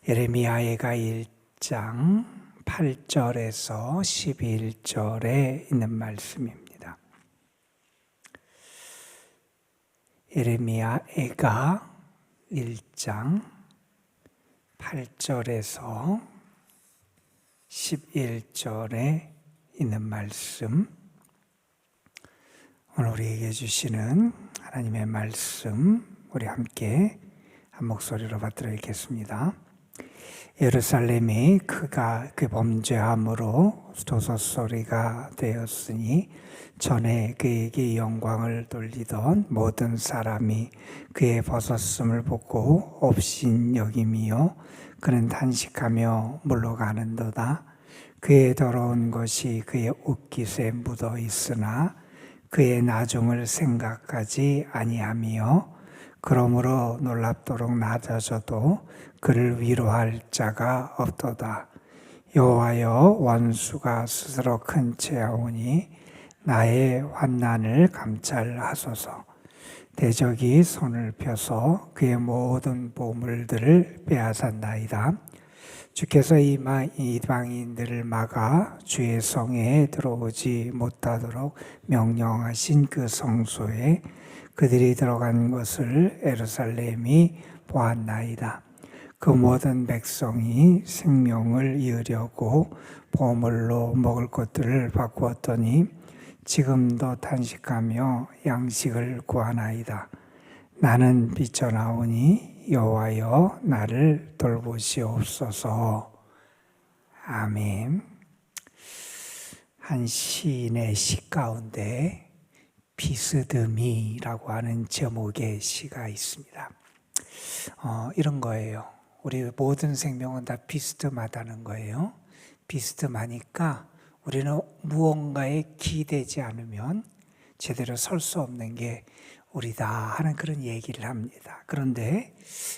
예레미야가 1장 8절에서 11절에 있는 말씀입니다. 예레미야가 1장 8절에서 11절에 있는 말씀, 오늘 우리에게 주시는 하나님의 말씀, 우리 함께 한 목소리로 받들어 읽겠습니다. 예루살렘이 그 범죄함으로 도소소리가 되었으니 전에 그에게 영광을 돌리던 모든 사람이 그의 벗었음을 보고 업신여김이요 그는 단식하며 물러가는도다. 그의 더러운 것이 그의 옷깃에 묻어 있으나 그의 나중을 생각하지 아니하며 그러므로 놀랍도록 낮아져도 그를 위로할 자가 없도다. 여호와여, 원수가 스스로 큰 채하오니 나의 환난을 감찰하소서. 대적이 손을 펴서 그의 모든 보물들을 빼앗았나이다. 주께서 이방인들을 막아 주의 성에 들어오지 못하도록 명령하신 그 성소에 그들이 들어간 것을 예루살렘이 보았나이다. 그 모든 백성이 생명을 이으려고 보물로 먹을 것들을 바꾸었더니 지금도 탄식하며 양식을 구하나이다. 나는 비쳐나오니 여호와여, 나를 돌보시옵소서. 아멘. 한 시인의 시 가운데 비스듬히라고 하는 제목의 시가 있습니다. 이런 거예요. 우리 모든 생명은 다 비스듬하다는 거예요. 비스듬하니까 우리는 무언가에 기대지 않으면 제대로 설 수 없는 게 우리다 하는 그런 얘기를 합니다. 그런데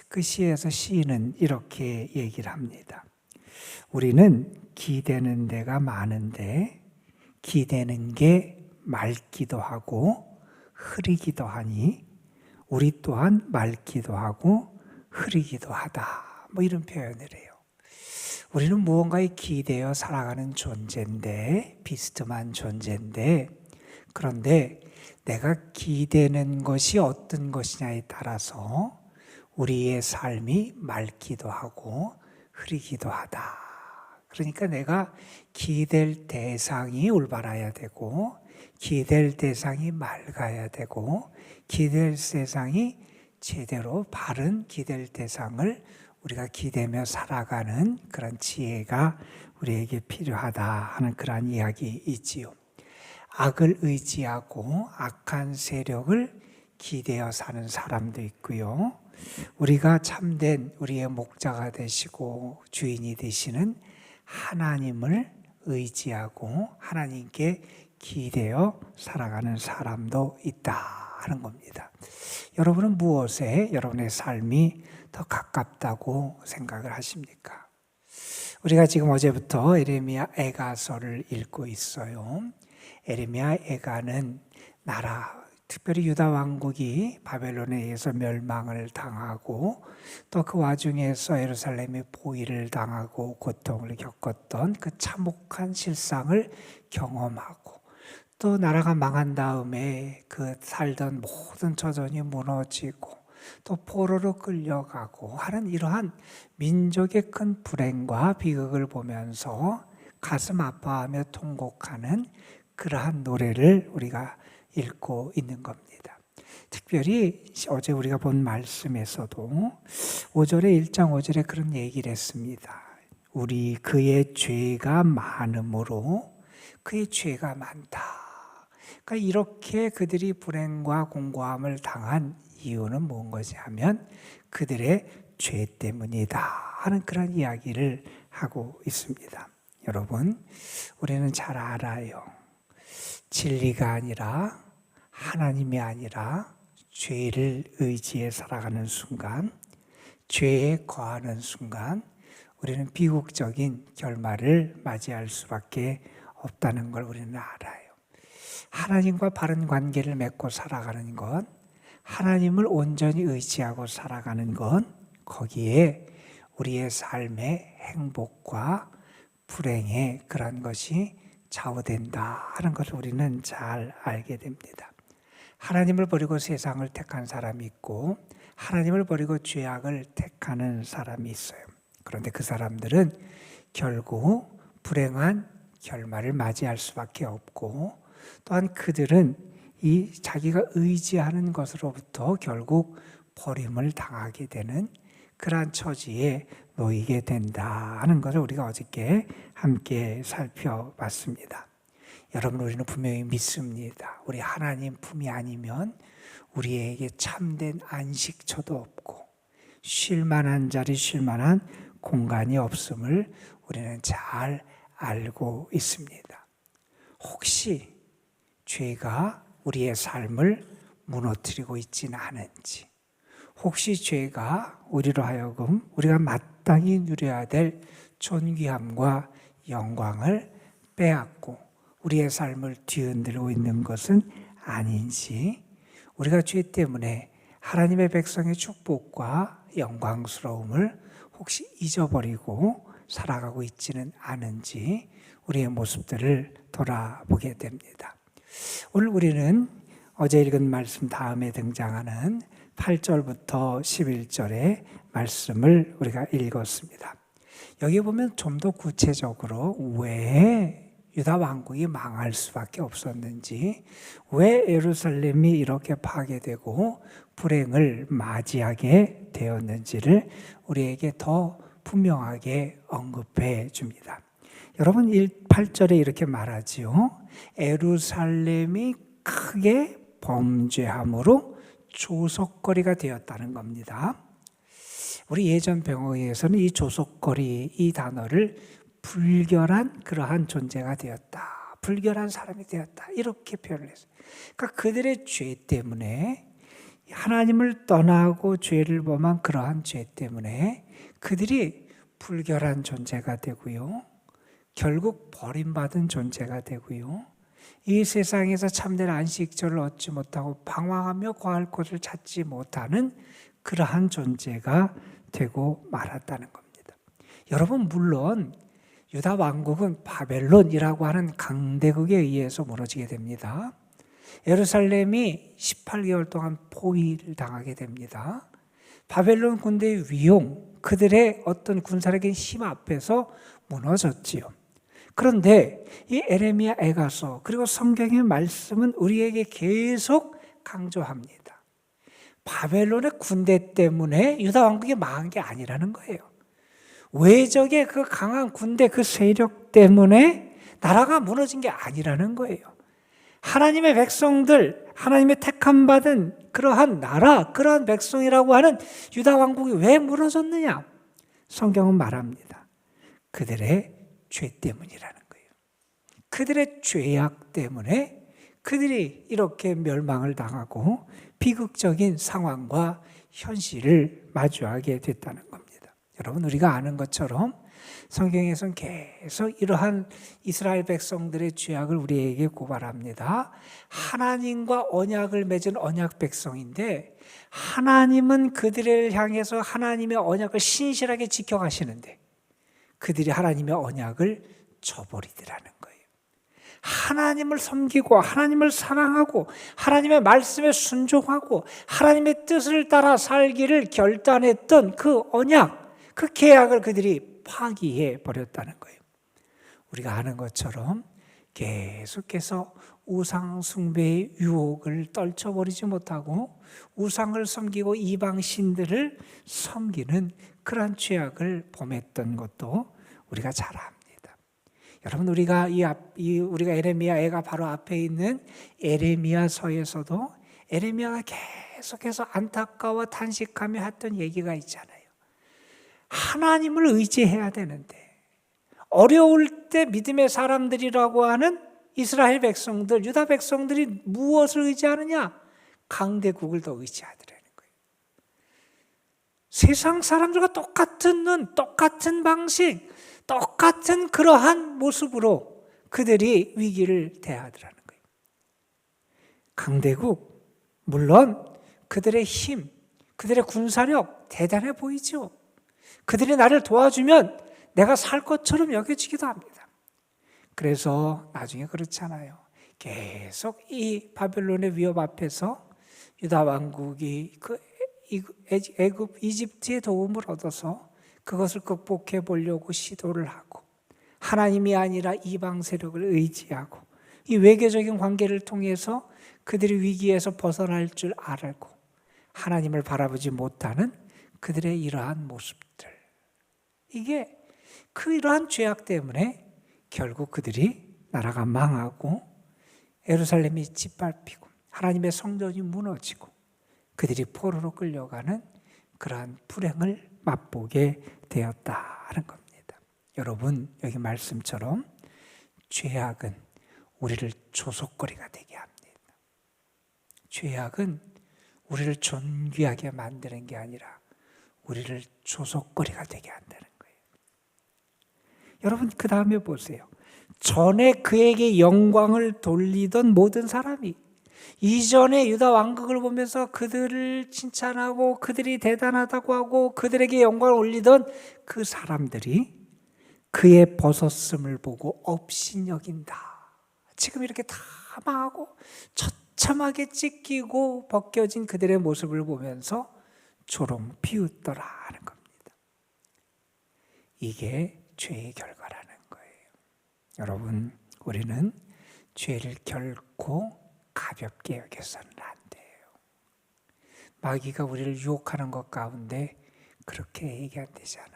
그 시에서 시인은 이렇게 얘기를 합니다. 우리는 기대는 데가 많은데 기대는 게 맑기도 하고 흐리기도 하니 우리 또한 맑기도 하고 흐리기도 하다. 이런 표현을 해요. 우리는 무언가에 기대어 살아가는 존재인데, 비스듬한 존재인데, 그런데 내가 기대는 것이 어떤 것이냐에 따라서 우리의 삶이 맑기도 하고 흐리기도 하다. 그러니까 내가 기댈 대상이 올바라야 되고 기댈 대상이 맑아야 되고 기댈 대상이 제대로 바른 기댈 대상을 우리가 기대며 살아가는 그런 지혜가 우리에게 필요하다 하는 그런 이야기이지요. 악을 의지하고 악한 세력을 기대어 사는 사람도 있고요. 우리가 참된 우리의 목자가 되시고 주인이 되시는 하나님을 의지하고 하나님께 기대어 살아가는 사람도 있다 하는 겁니다. 여러분은 무엇에 여러분의 삶이 더 가깝다고 생각을 하십니까? 우리가 지금 어제부터 예레미야 애가서를 읽고 있어요. 예레미야 애가는 특별히 유다 왕국이 바벨론에 의해서 멸망을 당하고 또 그 와중에서 예루살렘이 포위를 당하고 고통을 겪었던 그 참혹한 실상을 경험하고 또 나라가 망한 다음에 그 살던 모든 처전이 무너지고 또 포로로 끌려가고 하는 이러한 민족의 큰 불행과 비극을 보면서 가슴 아파하며 통곡하는 그러한 노래를 우리가 읽고 있는 겁니다. 특별히 어제 우리가 본 말씀에서도 1장 5절에 그런 얘기를 했습니다. 우리 그의 죄가 많음으로 그의 죄가 많다. 그러니까 이렇게 그들이 불행과 공고함을 당한 이유는 무슨 것이 하면 그들의 죄 때문이다 하는 그런 이야기를 하고 있습니다. 여러분, 우리는 잘 알아요. 진리가 아니라 하나님이 아니라 죄를 의지해 살아가는 순간, 죄에 거하는 순간 우리는 비극적인 결말을 맞이할 수밖에 없다는 걸 우리는 알아요. 하나님과 바른 관계를 맺고 살아가는 것, 하나님을 온전히 의지하고 살아가는 것, 거기에 우리의 삶의 행복과 불행의 그런 것이 좌우된다 하는 것을 우리는 잘 알게 됩니다. 하나님을 버리고 세상을 택한 사람이 있고 하나님을 버리고 죄악을 택하는 사람이 있어요. 그런데 그 사람들은 결국 불행한 결말을 맞이할 수밖에 없고, 또한 그들은 이 자기가 의지하는 것으로부터 결국 버림을 당하게 되는 그러한 처지에 놓이게 된다 하는 것을 우리가 어저께 함께 살펴봤습니다. 여러분, 우리는 분명히 믿습니다. 우리 하나님 품이 아니면 우리에게 참된 안식처도 없고 쉴 만한 자리, 쉴 만한 공간이 없음을 우리는 잘 알고 있습니다. 혹시 죄가 우리의 삶을 무너뜨리고 있지는 않은지, 혹시 죄가 우리로 하여금 우리가 마땅히 누려야 될 존귀함과 영광을 빼앗고 우리의 삶을 뒤흔들고 있는 것은 아닌지, 우리가 죄 때문에 하나님의 백성의 축복과 영광스러움을 혹시 잊어버리고 살아가고 있지는 않은지 우리의 모습들을 돌아보게 됩니다. 오늘 우리는 어제 읽은 말씀 다음에 등장하는 8절부터 11절의 말씀을 우리가 읽었습니다. 여기 보면 좀 더 구체적으로 왜 유다 왕국이 망할 수밖에 없었는지, 왜 예루살렘이 이렇게 파괴되고 불행을 맞이하게 되었는지를 우리에게 더 분명하게 언급해 줍니다. 여러분, 8절에 이렇게 말하지요. 예루살렘이 크게 범죄함으로 조속거리가 되었다는 겁니다. 우리 예전 병어에서는 이 조속거리, 이 단어를 불결한 그러한 존재가 되었다, 불결한 사람이 되었다, 이렇게 표현을 했어요. 그러니까 그들의 죄 때문에, 하나님을 떠나고 죄를 범한 그러한 죄 때문에 그들이 불결한 존재가 되고요, 결국 버림받은 존재가 되고요, 이 세상에서 참된 안식처를 얻지 못하고 방황하며 거할 곳을 찾지 못하는 그러한 존재가 되고 말았다는 겁니다. 여러분, 물론 유다 왕국은 바벨론이라고 하는 강대국에 의해서 무너지게 됩니다. 예루살렘이 18개월 동안 포위를 당하게 됩니다. 바벨론 군대의 위용, 그들의 어떤 군사력의 힘 앞에서 무너졌지요. 그런데 이 에레미야 애가서 그리고 성경의 말씀은 우리에게 계속 강조합니다. 바벨론의 군대 때문에 유다 왕국이 망한 게 아니라는 거예요. 외적의 그 강한 군대, 그 세력 때문에 나라가 무너진 게 아니라는 거예요. 하나님의 백성들, 하나님의 택함 받은 그러한 나라, 그러한 백성이라고 하는 유다 왕국이 왜 무너졌느냐? 성경은 말합니다. 그들의 죄 때문이라는 거예요. 그들의 죄악 때문에 그들이 이렇게 멸망을 당하고 비극적인 상황과 현실을 마주하게 됐다는 겁니다. 여러분, 우리가 아는 것처럼 성경에서는 계속 이러한 이스라엘 백성들의 죄악을 우리에게 고발합니다. 하나님과 언약을 맺은 언약 백성인데 하나님은 그들을 향해서 하나님의 언약을 신실하게 지켜가시는데 그들이 하나님의 언약을 저버리더라는 거예요. 하나님을 섬기고 하나님을 사랑하고 하나님의 말씀에 순종하고 하나님의 뜻을 따라 살기를 결단했던 그 언약, 그 계약을 그들이 파기해 버렸다는 거예요. 우리가 아는 것처럼 계속해서 우상 숭배의 유혹을 떨쳐버리지 못하고 우상을 섬기고 이방 신들을 섬기는 그러한 죄악을 범했던 것도 우리가 잘 압니다. 여러분, 우리가 우리가 에레미야가 바로 앞에 있는 에레미야서에서도 에레미야가 계속해서 안타까워 탄식하며 했던 얘기가 있잖아요. 하나님을 의지해야 되는데 어려울 때 믿음의 사람들이라고 하는 이스라엘 백성들, 유다 백성들이 무엇을 의지하느냐? 강대국을 더 의지하더라는 거예요. 세상 사람들과 똑같은 눈, 똑같은 방식, 똑같은 그러한 모습으로 그들이 위기를 대하더라는 거예요. 강대국, 물론 그들의 힘, 그들의 군사력 대단해 보이죠. 그들이 나를 도와주면 내가 살 것처럼 여겨지기도 합니다. 그래서 나중에 그렇잖아요. 계속 이 바벨론의 위협 앞에서 유다 왕국이 그 애굽, 이집트의 도움을 얻어서 그것을 극복해 보려고 시도를 하고, 하나님이 아니라 이방 세력을 의지하고, 이 외교적인 관계를 통해서 그들이 위기에서 벗어날 줄 알고 하나님을 바라보지 못하는 그들의 이러한 모습들, 이게 그 이러한 죄악 때문에 결국 그들이 나라가 망하고 예루살렘이 짓밟히고 하나님의 성전이 무너지고 그들이 포로로 끌려가는 그러한 불행을 맛보게 되었다는 겁니다. 여러분, 여기 말씀처럼 죄악은 우리를 조속거리가 되게 합니다. 죄악은 우리를 존귀하게 만드는 게 아니라 우리를 조속거리가 되게 한다는 거예요. 여러분, 그 다음에 보세요. 전에 그에게 영광을 돌리던 모든 사람이, 이전에 유다 왕국을 보면서 그들을 칭찬하고 그들이 대단하다고 하고 그들에게 영광을 올리던 그 사람들이 그의 벗었음을 보고 업신여긴다. 지금 이렇게 다 망하고 처참하게 찢기고 벗겨진 그들의 모습을 보면서 조롱 비웃더라 하는 겁니다. 이게 죄의 결과라는 거예요. 여러분, 우리는 죄를 결코 가볍게 여겨서는 안 돼요. 마귀가 우리를 유혹하는 것 가운데 그렇게 얘기한대잖아요.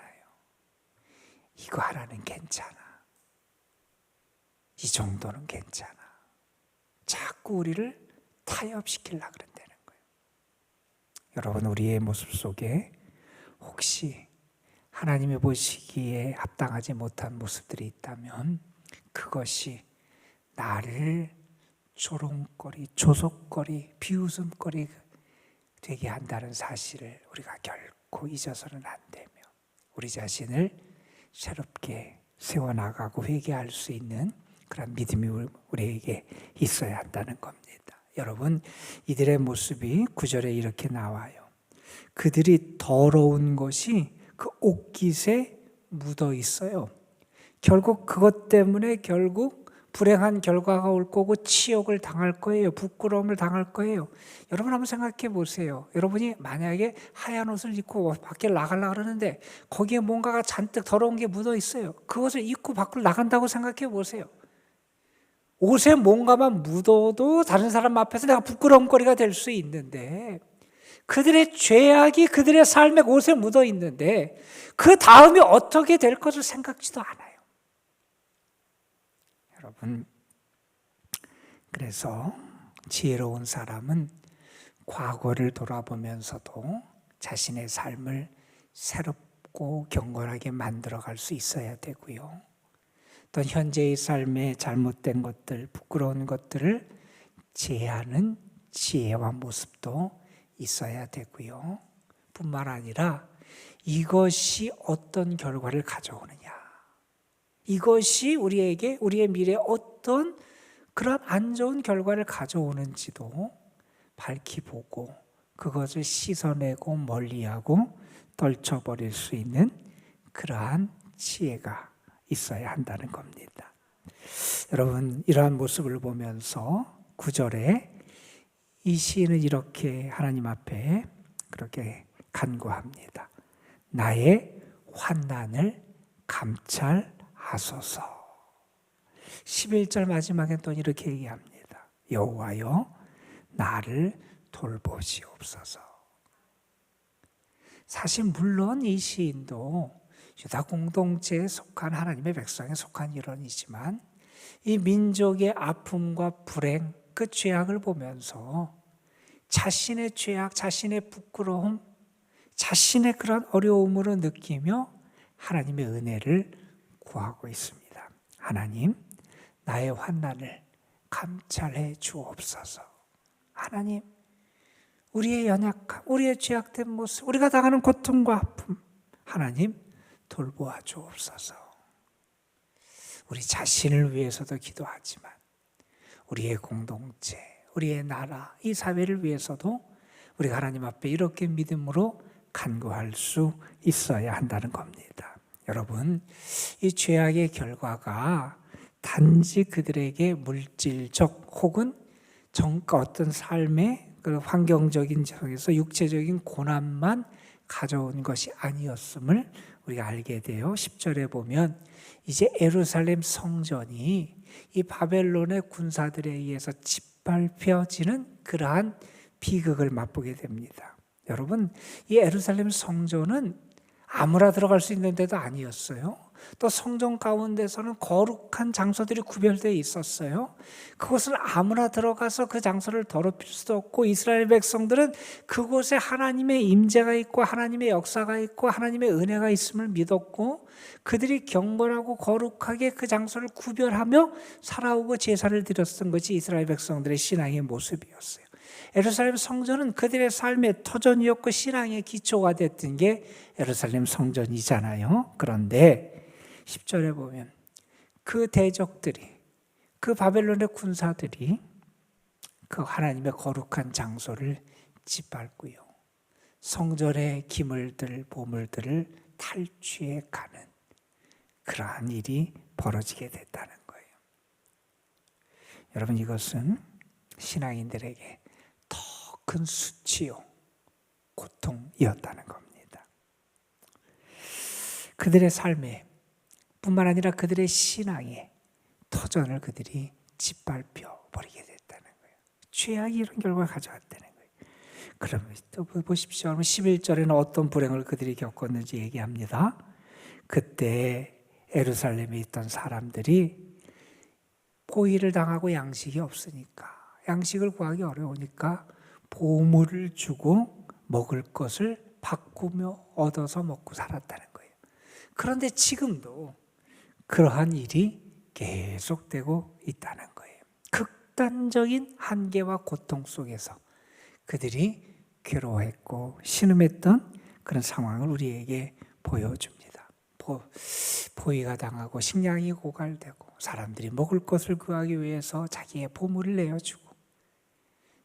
이거 하나는 괜찮아. 이 정도는 괜찮아. 자꾸 우리를 타협시키려고 그런다는 거예요. 여러분, 우리의 모습 속에 혹시 하나님이 보시기에 합당하지 못한 모습들이 있다면 그것이 나를 조롱거리, 조속거리, 비웃음거리 되게 한다는 사실을 우리가 결코 잊어서는 안 되며 우리 자신을 새롭게 세워나가고 회개할 수 있는 그런 믿음이 우리에게 있어야 한다는 겁니다. 여러분, 이들의 모습이 9절에 이렇게 나와요. 그들이 더러운 것이 그 옷깃에 묻어 있어요. 결국 그것 때문에 결국 불행한 결과가 올 거고 치욕을 당할 거예요. 부끄러움을 당할 거예요. 여러분 한번 생각해 보세요. 여러분이 만약에 하얀 옷을 입고 밖에 나가려고 그러는데 거기에 뭔가가 잔뜩 더러운 게 묻어 있어요. 그것을 입고 밖으로 나간다고 생각해 보세요. 옷에 뭔가만 묻어도 다른 사람 앞에서 내가 부끄러움거리가 될 수 있는데 그들의 죄악이 그들의 삶의 옷에 묻어 있는데 그 다음이 어떻게 될 것을 생각지도 않아요. 여러분, 그래서 지혜로운 사람은 과거를 돌아보면서도 자신의 삶을 새롭고 경건하게 만들어갈 수 있어야 되고요. 또 현재의 삶에 잘못된 것들, 부끄러운 것들을 제하는 지혜와 모습도 있어야 되고요. 뿐만 아니라 이것이 어떤 결과를 가져오느냐, 이것이 우리에게 우리의 미래에 어떤 그런 안 좋은 결과를 가져오는지도 밝히 보고 그것을 씻어내고 멀리하고 떨쳐버릴 수 있는 그러한 지혜가 있어야 한다는 겁니다. 여러분, 이러한 모습을 보면서 9절에 이 시인은 이렇게 하나님 앞에 그렇게 간구합니다. 나의 환난을 감찰하소서. 11절 마지막에 또 이렇게 얘기합니다. 여호와여, 나를 돌보시옵소서. 사실 물론 이 시인도 유다 공동체에 속한 하나님의 백성에 속한 일원이지만 이 민족의 아픔과 불행, 그 죄악을 보면서 자신의 죄악, 자신의 부끄러움, 자신의 그런 어려움으로 느끼며 하나님의 은혜를 구하고 있습니다. 하나님, 나의 환난을 감찰해 주옵소서. 하나님, 우리의 연약함, 우리의 죄악된 모습, 우리가 당하는 고통과 아픔, 하나님 돌보아 주옵소서. 우리 자신을 위해서도 기도하지만 우리의 공동체, 우리의 나라, 이 사회를 위해서도 우리가 하나님 앞에 이렇게 믿음으로 간구할 수 있어야 한다는 겁니다. 여러분, 이 죄악의 결과가 단지 그들에게 물질적 혹은 어떤 삶의 그 환경적인 쪽에서 육체적인 고난만 가져온 것이 아니었음을 우리가 알게 돼요. 10절에 보면 이제 예루살렘 성전이 이 바벨론의 군사들에 의해서 짓밟혀지는 그러한 비극을 맛보게 됩니다. 여러분, 이 예루살렘 성전은 아무나 들어갈 수 있는 데도 아니었어요. 또 성전 가운데서는 거룩한 장소들이 구별되어 있었어요. 그곳은 아무나 들어가서 그 장소를 더럽힐 수도 없고, 이스라엘 백성들은 그곳에 하나님의 임재가 있고 하나님의 역사가 있고 하나님의 은혜가 있음을 믿었고, 그들이 경건하고 거룩하게 그 장소를 구별하며 살아오고 제사를 드렸던 것이 이스라엘 백성들의 신앙의 모습이었어요. 예루살렘 성전은 그들의 삶의 터전이었고 신앙의 기초가 됐던 게 예루살렘 성전이잖아요. 그런데 10절에 보면 그 대적들이, 그 바벨론의 군사들이 그 하나님의 거룩한 장소를 짓밟고요, 성전의 기물들, 보물들을 탈취해 가는 그러한 일이 벌어지게 됐다는 거예요. 여러분, 이것은 신앙인들에게 더 큰 수치요, 고통이었다는 겁니다. 그들의 삶에 뿐만 아니라 그들의 신앙의 터전을 그들이 짓밟혀 버리게 됐다는 거예요. 죄악이 이런 결과를 가져왔다는 거예요. 그러면 또 보십시오. 11절에는 어떤 불행을 그들이 겪었는지 얘기합니다. 그때 예루살렘에 있던 사람들이 포위를 당하고 양식이 없으니까, 양식을 구하기 어려우니까 보물을 주고 먹을 것을 바꾸며 얻어서 먹고 살았다는 거예요. 그런데 지금도 그러한 일이 계속되고 있다는 거예요. 극단적인 한계와 고통 속에서 그들이 괴로워했고 신음했던 그런 상황을 우리에게 보여줍니다. 포위가 당하고 식량이 고갈되고 사람들이 먹을 것을 구하기 위해서 자기의 보물을 내어주고,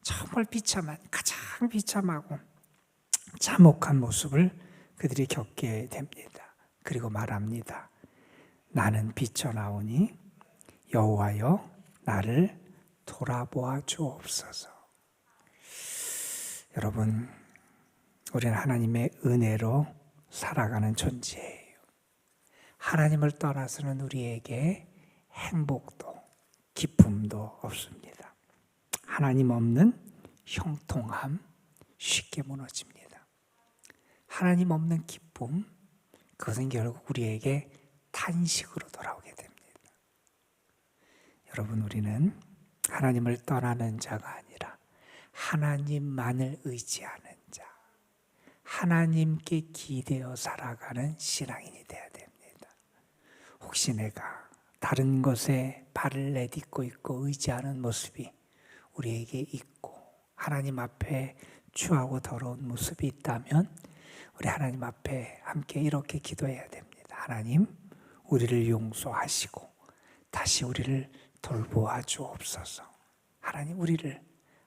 정말 비참한, 가장 비참하고 참혹한 모습을 그들이 겪게 됩니다. 그리고 말합니다. 나는 비쳐나오니 여호와여 나를 돌아보아 주옵소서. 여러분, 우리는 하나님의 은혜로 살아가는 존재예요. 하나님을 떠나서는 우리에게 행복도 기쁨도 없습니다. 하나님 없는 형통함 쉽게 무너집니다. 하나님 없는 기쁨, 그것은 결국 우리에게 탄식으로 돌아오게 됩니다. 여러분, 우리는 하나님을 떠나는 자가 아니라 하나님만을 의지하는 자, 하나님께 기대어 살아가는 신앙인이 되어야 됩니다. 혹시 내가 다른 것에 발을 내딛고 있고 의지하는 모습이 우리에게 있고 하나님 앞에 추하고 더러운 모습이 있다면 우리 하나님 앞에 함께 이렇게 기도해야 됩니다. 하나님, 우리를 용서하시고 다시 우리를 돌보아 주옵소서. 하나님,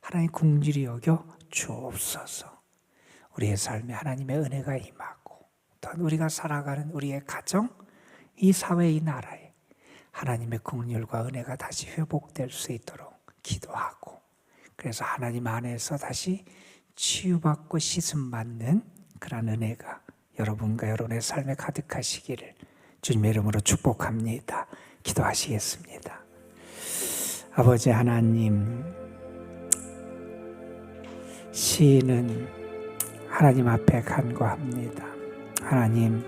하나님 긍휼히 여겨 주옵소서. 우리의 삶에 하나님의 은혜가 임하고, 또한 우리가 살아가는 우리의 가정, 이 사회, 이 나라에 하나님의 긍휼과 은혜가 다시 회복될 수 있도록 기도하고, 그래서 하나님 안에서 다시 치유받고 씻음받는 그런 은혜가 여러분과 여러분의 삶에 가득하시기를 주님의 이름으로 축복합니다. 기도하시겠습니다. 아버지 하나님, 시인은 하나님 앞에 간구합니다. 하나님,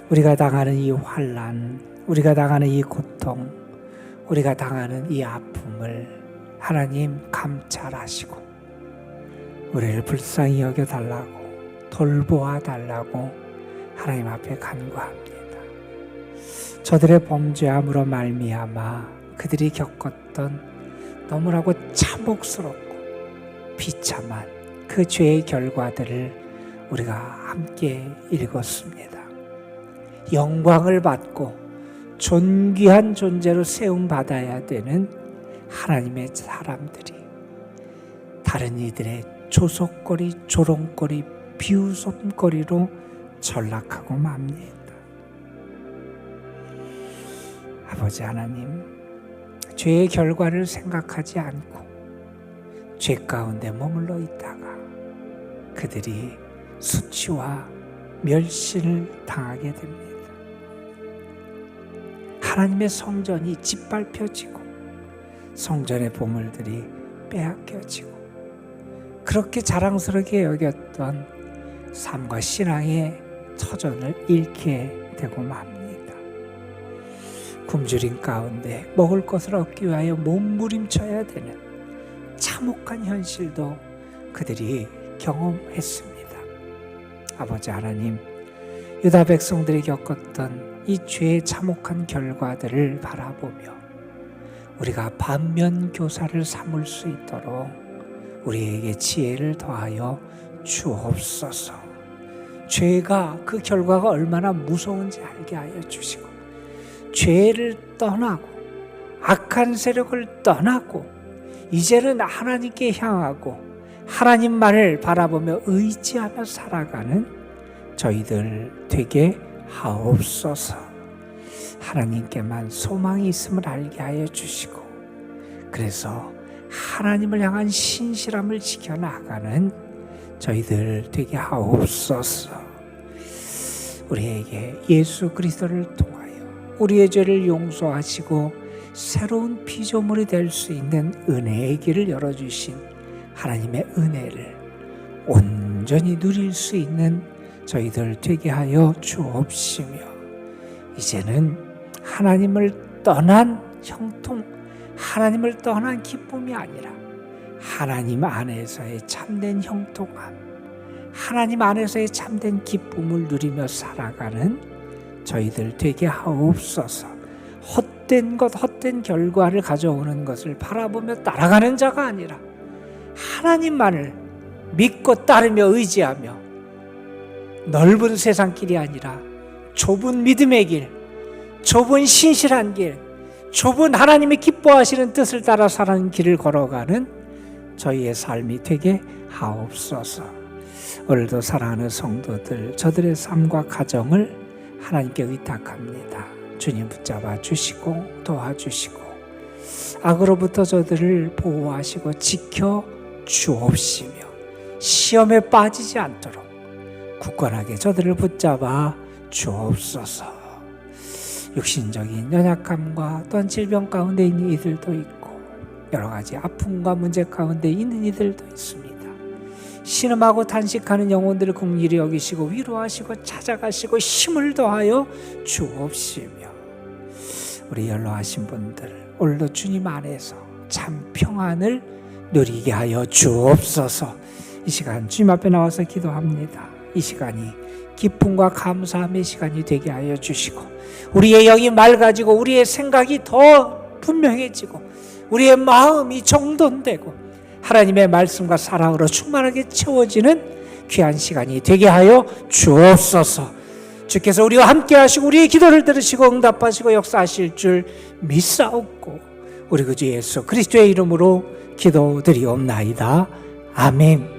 우리가 당하는 이 환난, 우리가 당하는 이 고통, 우리가 당하는 이 아픔을 하나님 감찰하시고 우리를 불쌍히 여겨달라고, 돌보아 달라고 하나님 앞에 간구합니다. 저들의 범죄함으로 말미암아 그들이 겪었던 너무나도 참혹스럽고 비참한 그 죄의 결과들을 우리가 함께 읽었습니다. 영광을 받고 존귀한 존재로 세움받아야 되는 하나님의 사람들이 다른 이들의 조속거리, 조롱거리, 비웃음거리로 전락하고 맙니다. 아버지 하나님, 죄의 결과를 생각하지 않고 죄 가운데 머물러 있다가 그들이 수치와 멸시를 당하게 됩니다. 하나님의 성전이 짓밟혀지고 성전의 보물들이 빼앗겨지고 그렇게 자랑스럽게 여겼던 삶과 신앙의 터전을 잃게 되고 맙니다. 굶주림 가운데 먹을 것을 얻기 위하여 몸부림쳐야 되는 참혹한 현실도 그들이 경험했습니다. 아버지 하나님, 유다 백성들이 겪었던 이 죄의 참혹한 결과들을 바라보며 우리가 반면교사를 삼을 수 있도록 우리에게 지혜를 더하여 주옵소서. 죄가 그 결과가 얼마나 무서운지 알게 하여 주시고 죄를 떠나고 악한 세력을 떠나고 이제는 하나님께 향하고 하나님만을 바라보며 의지하며 살아가는 저희들 되게 하옵소서. 하나님께만 소망이 있음을 알게 하여 주시고 그래서 하나님을 향한 신실함을 지켜나가는 저희들 되게 하옵소서. 우리에게 예수 그리스도를 통하여 우리의 죄를 용서하시고 새로운 피조물이 될 수 있는 은혜의 길을 열어주신 하나님의 은혜를 온전히 누릴 수 있는 저희들 되게 하여 주옵시며 이제는 하나님을 떠난 형통, 하나님을 떠난 기쁨이 아니라 하나님 안에서의 참된 형통함, 하나님 안에서의 참된 기쁨을 누리며 살아가는 저희들 되게 하옵소서. 헛된 것, 헛된 결과를 가져오는 것을 바라보며 따라가는 자가 아니라 하나님만을 믿고 따르며 의지하며 넓은 세상길이 아니라 좁은 믿음의 길, 좁은 신실한 길, 좁은 하나님이 기뻐하시는 뜻을 따라 사는 길을 걸어가는 저희의 삶이 되게 하옵소서. 오늘도 사랑하는 성도들, 저들의 삶과 가정을 하나님께 의탁합니다. 주님 붙잡아 주시고 도와주시고 악으로부터 저들을 보호하시고 지켜 주옵시며 시험에 빠지지 않도록 굳건하게 저들을 붙잡아 주옵소서. 육신적인 연약함과 또한 질병 가운데 있는 이들도 있고 여러 가지 아픔과 문제 가운데 있는 이들도 있습니다. 신음하고 탄식하는 영혼들을 긍휼히 여기시고 위로하시고 찾아가시고 힘을 더하여 주옵시며 우리 연로하신 분들 오늘도 주님 안에서 참 평안을 누리게 하여 주옵소서. 이 시간 주님 앞에 나와서 기도합니다. 이 시간이 기쁨과 감사함의 시간이 되게 하여 주시고 우리의 영이 맑아지고 우리의 생각이 더 분명해지고 우리의 마음이 정돈되고 하나님의 말씀과 사랑으로 충만하게 채워지는 귀한 시간이 되게 하여 주옵소서. 주께서 우리와 함께 하시고 우리의 기도를 들으시고 응답하시고 역사하실 줄 믿사옵고 우리 구주 예수 그리스도의 이름으로 기도드리옵나이다. 아멘.